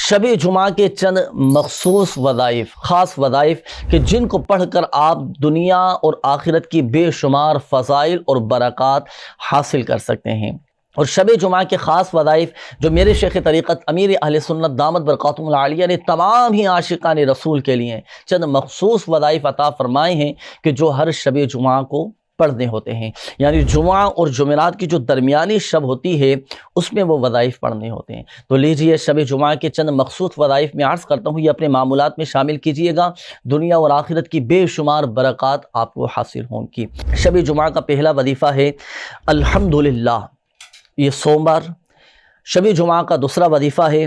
شب جمعہ کے چند مخصوص وظائف، خاص وظائف کہ جن کو پڑھ کر آپ دنیا اور آخرت کی بے شمار فضائل اور برکات حاصل کر سکتے ہیں۔ اور شب جمعہ کے خاص وظائف جو میرے شیخ طریقت امیر اہل سنت دامت برکاتہم العالیہ نے تمام ہی عاشقان رسول کے لیے چند مخصوص وظائف عطا فرمائے ہیں کہ جو ہر شب جمعہ کو پڑھنے ہوتے ہیں، یعنی جمعہ اور جمعرات کی جو درمیانی شب ہوتی ہے اس میں وہ وظائف پڑھنے ہوتے ہیں۔ تو لیجئے شب جمعہ کے چند مخصوص وظائف میں عرض کرتا ہوں، یہ اپنے معمولات میں شامل کیجئے گا، دنیا اور آخرت کی بے شمار برکات آپ کو حاصل ہوں گی۔ شب جمعہ کا پہلا وظیفہ ہے الحمدللہ، یہ سوموار۔ شب جمعہ کا دوسرا وظیفہ ہے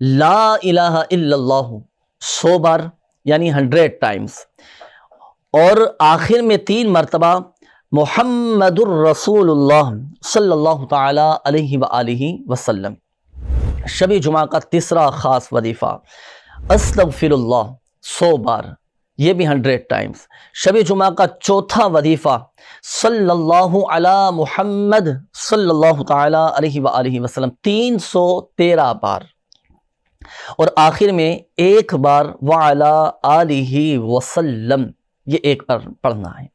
لا الہ الا اللہ، 100 بار یعنی 100 ٹائمز، اور آخر میں 3 مرتبہ محمد الرسول اللہ صلی اللہ تعالی علیہ وآلہ وسلم۔ شب جمعہ کا تیسرا خاص وظیفہ استغفر اللہ، 100 بار، یہ بھی 100 ٹائمز۔ شب جمعہ کا چوتھا وظیفہ صلی اللہ علی محمد صلی اللہ تعالی علیہ وآلہ وسلم، 313 بار، اور آخر میں 1 بار وعلی آلہ وسلم، یہ 1 بار پڑھنا ہے۔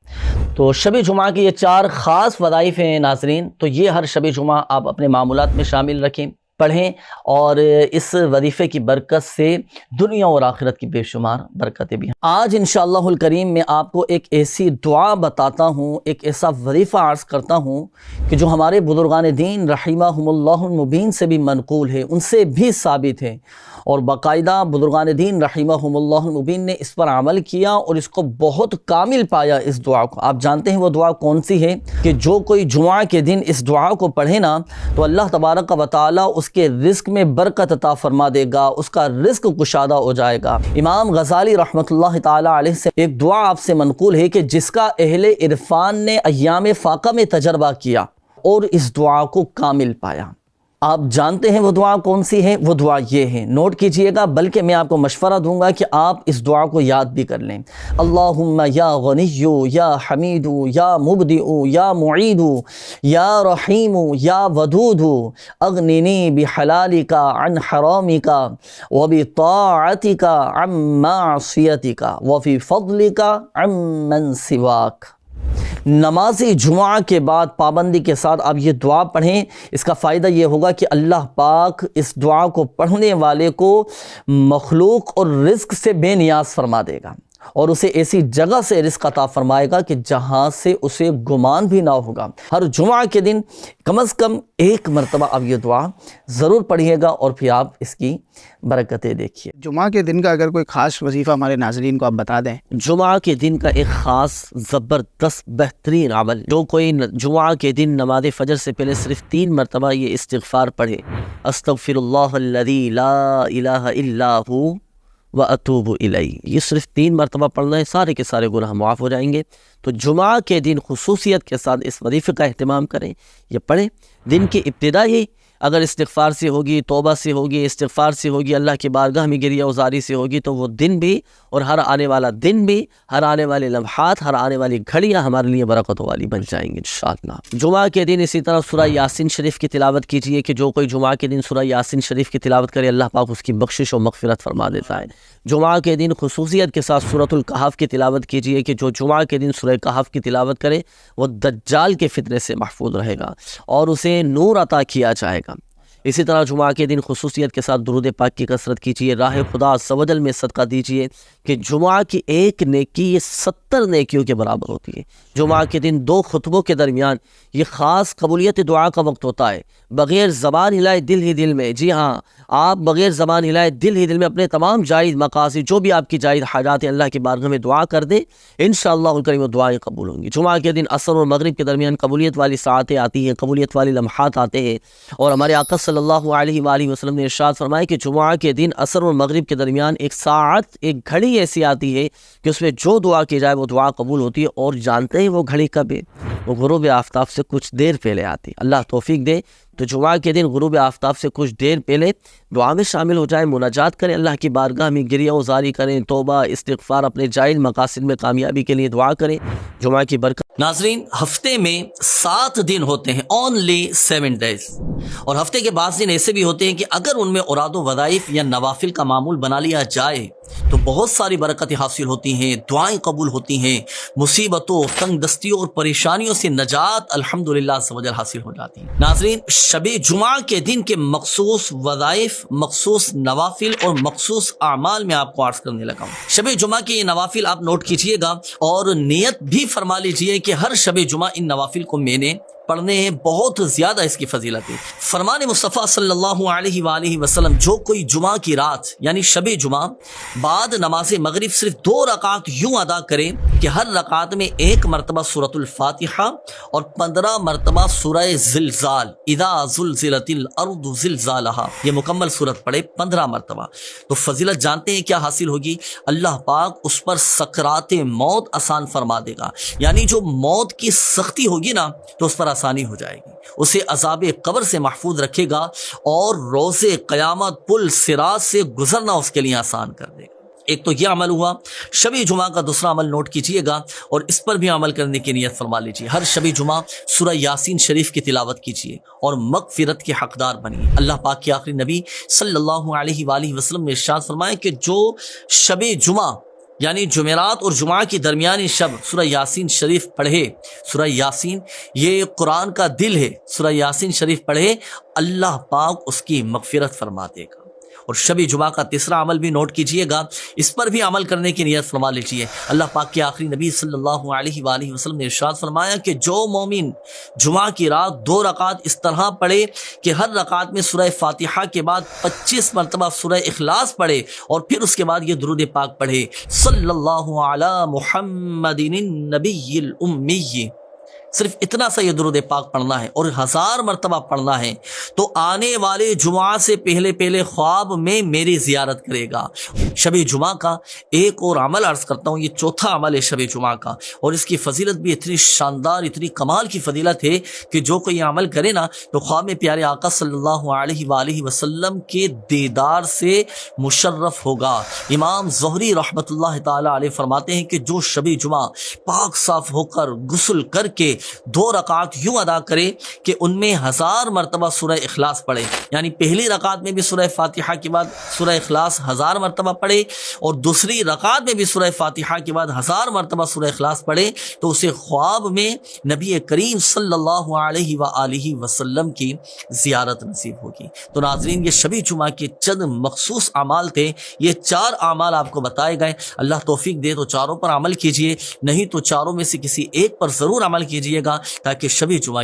تو شب جمعہ کے یہ 4 خاص وظائف ہیں ناظرین، تو یہ ہر شب جمعہ آپ اپنے معمولات میں شامل رکھیں، پڑھیں، اور اس وظیفے کی برکت سے دنیا اور آخرت کی بے شمار برکتیں بھی ہیں۔ آج انشاءاللہ الکریم میں آپ کو ایک ایسی دعا بتاتا ہوں، ایک ایسا وظیفہ عرض کرتا ہوں کہ جو ہمارے بزرگان دین رحمہم اللہ المبین سے بھی منقول ہے، ان سے بھی ثابت ہے، اور باقاعدہ بزرگان دین رحمہم اللہ المبین نے اس پر عمل کیا اور اس کو بہت کامل پایا۔ اس دعا کو آپ جانتے ہیں وہ دعا کون سی ہے؟ کہ جو کوئی جمعہ کے دن اس دعا کو پڑھے نا تو اللہ تبارک و تعالی اس کے رزق میں برکت عطا فرما دے گا، اس کا رزق کشادہ ہو جائے گا۔ امام غزالی رحمۃ اللہ تعالی علیہ سے ایک دعا آپ سے منقول ہے کہ جس کا اہل عرفان نے ایام فاقہ میں تجربہ کیا اور اس دعا کو کامل پایا۔ آپ جانتے ہیں وہ دعا کون سی ہے؟ وہ دعا یہ ہے، نوٹ کیجئے گا، بلکہ میں آپ کو مشورہ دوں گا کہ آپ اس دعا کو یاد بھی کر لیں۔ اللہم یا غنی یا حمید یا مبدئ یا معید یا رحیم یا ودود اغننی بحلالک عن حرامک وبطاعتک عن معصیتک وفی فضلک عن من سواک۔ نماز جمعہ کے بعد پابندی کے ساتھ آپ یہ دعا پڑھیں، اس کا فائدہ یہ ہوگا کہ اللہ پاک اس دعا کو پڑھنے والے کو مخلوق اور رزق سے بے نیاز فرما دے گا، اور اسے ایسی جگہ سے رزق عطا فرمائے گا کہ جہاں سے اسے گمان بھی نہ ہوگا۔ ہر جمعہ کے دن کم از کم 1 مرتبہ آپ یہ دعا ضرور پڑھیے گا، اور پھر آپ اس کی برکتیں دیکھیے۔ جمعہ کے دن کا اگر کوئی خاص وظیفہ ہمارے ناظرین کو آپ بتا دیں۔ جمعہ کے دن کا ایک خاص زبردست بہترین عمل، جو کوئی جمعہ کے دن نماز فجر سے پہلے صرف 3 مرتبہ یہ استغفار پڑھے، استغفر اللہ الذی لا الہ الا ہو وَأَتُوبُ إِلَيْهِ، یہ صرف 3 مرتبہ پڑھنا ہے، سارے کے سارے گناہ معاف ہو جائیں گے۔ تو جمعہ کے دن خصوصیت کے ساتھ اس وظیفے کا اہتمام کریں، یہ پڑھیں۔ دن کی ابتدا ہی اگر استغفار سے ہوگی، توبہ سے ہوگی، استغفار سے ہوگی، اللہ کی بارگاہ میں گریہ وزاری سے ہوگی، تو وہ دن بھی اور ہر آنے والا دن بھی، ہر آنے والے لمحات، ہر آنے والی گھڑیاں ہمارے لیے برکتوں والی بن جائیں گے انشاءاللہ۔ جمعہ کے دن اسی طرح سورہ یاسین شریف کی تلاوت کیجئے کہ جو کوئی جمعہ کے دن سورہ یاسین شریف کی تلاوت کرے اللہ پاک اس کی بخشش و مغفرت فرما دیتا ہے۔ جمعہ کے دن خصوصیت کے ساتھ سورۃ الکہف کی تلاوت کیجئے کہ جو جمعہ کے دن سورہ کہف کی تلاوت کرے وہ دجال کے فتنے سے محفوظ رہے گا اور اسے نور عطا کیا جائے گا۔ اسی طرح جمعہ کے دن خصوصیت کے ساتھ درود پاک کی کثرت کیجئے، راہ خدا عز و جل میں صدقہ دیجئے کہ جمعہ کی 1 نیکی یہ 70 نیکیوں کے برابر ہوتی ہے۔ جمعہ کے دن 2 خطبوں کے درمیان یہ خاص قبولیت دعا کا وقت ہوتا ہے، بغیر زبان ہلائے دل ہی دل میں، جی ہاں، آپ بغیر زبان ہلائے دل ہی دل میں اپنے تمام جائز مقاصد، جو بھی آپ کی جائز حاجات ہیں، اللہ کی بارگاہ میں دعا کر دیں، انشاءاللہ الکریم وہ دعائیں قبول ہوں گی۔ جمعہ کے دن عصر اور مغرب کے درمیان قبولیت والی ساعتیں آتی ہیں، قبولیت والی لمحات آتے ہیں، اور ہمارے آقا صلی اللہ علیہ وآلہ وسلم نے ارشاد فرمایا کہ جمعہ کے دن عصر اور مغرب کے درمیان 1 ساعت، 1 گھڑی ایسی آتی ہے کہ اس میں جو دعا کی جائے وہ دعا قبول ہوتی ہے، اور جانتے ہیں وہ گھڑی کب ہے؟ وہ غروب آفتاب سے کچھ دیر پہلے آتی ہے۔ اللہ توفیق دے تو جمعہ کے دن غروب آفتاب سے کچھ دیر پہلے دعا میں شامل ہو جائیں، مناجات کریں، اللہ کی بارگاہ میں گریہ وزاری کریں، توبہ استغفار، اپنے جائز مقاصد میں کامیابی کے لیے دعا کریں، جمعہ کی برکت۔ ناظرین، ہفتے میں 7 دن ہوتے ہیں، اونلی 7 days، اور ہفتے کے بعض دن ایسے بھی ہوتے ہیں کہ اگر ان میں اوراد و وظائف یا نوافل کا معمول بنا لیا جائے تو بہت ساری برکتیں حاصل ہوتی ہیں، دعائیں قبول ہوتی ہیں، مصیبتوں، تنگ دستیوں اور پریشانیوں سے نجات الحمدللہ سوجل حاصل ہو جاتی ہے۔ ناظرین، شب جمعہ کے دن کے مخصوص وظائف، مخصوص نوافل اور مخصوص اعمال میں آپ کو عرض کرنے لگا ہوں۔ شب جمعہ کے یہ نوافل آپ نوٹ کیجئے گا اور نیت بھی فرما لیجئے کہ ہر شب جمعہ ان نوافل کو میں نے پڑھنے ہیں، بہت زیادہ اس کی فضیلت ہے۔ فرمان مصطفیٰ صلی اللہ علیہ وآلہ وسلم، جو کوئی جمعہ کی رات یعنی شب جمعہ بعد نماز مغرب صرف 2 رکعت یوں ادا کرے کہ ہر رکعت میں 1 مرتبہ سورۃ الفاتحہ اور 15 مرتبہ سورہ زلزال، اذا زلزلت الارض زلزالہا، یہ مکمل سورت پڑھے 15 مرتبہ، تو فضیلت جانتے ہیں کیا حاصل ہوگی؟ اللہ پاک اس پر سکرات موت آسان فرما دے گا، یعنی جو موت کی سختی ہوگی نا تو اس پر آسانی ہو جائے گی، اسے عذاب قبر سے محفوظ رکھے گا اور روز قیامت پل صراط سے گزرنا اس کے لیے آسان کر دے گا۔ ایک تو یہ عمل ہوا شب جمعہ کا۔ دوسرا عمل نوٹ کیجئے گا اور اس پر بھی عمل کرنے کی نیت فرما لیجئے، ہر شب جمعہ سورہ یاسین شریف کی تلاوت کیجئے اور مغفرت کے حقدار بنیے۔ اللہ پاک کے آخری نبی صلی اللہ علیہ وآلہ وسلم نے ارشاد فرمایا کہ جو شب جمعہ یعنی جمعرات اور جمعہ کی درمیانی شب سورہ یاسین شریف پڑھے، سورہ یاسین یہ قرآن کا دل ہے، سورہ یاسین شریف پڑھے، اللہ پاک اس کی مغفرت فرما دے گا۔ اور شب جمعہ کا تیسرا عمل بھی نوٹ کیجئے گا، اس پر بھی عمل کرنے کی نیت فرما لیجئے۔ اللہ پاک کے آخری نبی صلی اللہ علیہ وآلہ وسلم نے ارشاد فرمایا کہ جو مومن جمعہ کی رات 2 رکعت اس طرح پڑھے کہ ہر رکعت میں سورہ فاتحہ کے بعد 25 مرتبہ سورہ اخلاص پڑھے اور پھر اس کے بعد یہ درود پاک پڑھے، صلی اللہ علی محمد النبی الامی، صرف اتنا سا یہ درود پاک پڑھنا ہے اور 1000 مرتبہ پڑھنا ہے، تو آنے والے جمعہ سے پہلے خواب میں میری زیارت کرے گا۔ شب جمعہ کا ایک اور عمل عرض کرتا ہوں، یہ چوتھا عمل ہے شب جمعہ کا، اور اس کی فضیلت بھی اتنی شاندار، اتنی کمال کی فضیلت ہے کہ جو کوئی یہ عمل کرے نا تو خواب میں پیارے آقا صلی اللہ علیہ وآلہ وسلم کے دیدار سے مشرف ہوگا۔ امام زہری رحمۃ اللہ تعالی علیہ فرماتے ہیں کہ جو شب جمعہ پاک صاف ہو کر غسل کر کے 2 رکعت یوں ادا کرے کہ ان میں 1000 مرتبہ سورہ اخلاص پڑھے، یعنی پہلی رکعت میں بھی سورہ فاتحہ کے بعد سورہ اخلاص 1000 مرتبہ پڑھے اور دوسری رکعت میں بھی سورہ فاتحہ کے بعد 1000 مرتبہ سورہ اخلاص پڑھے، تو اسے خواب میں نبی کریم صلی اللہ علیہ وآلہ وسلم کی زیارت نصیب ہوگی۔ تو ناظرین، یہ شب جمعہ کے چند مخصوص اعمال تھے، یہ 4 اعمال آپ کو بتائے گئے، اللہ توفیق دے تو چاروں پر عمل کیجئے، نہیں تو چاروں میں سے کسی ایک پر ضرور عمل کیجئے گا تاکہ شب جمعہ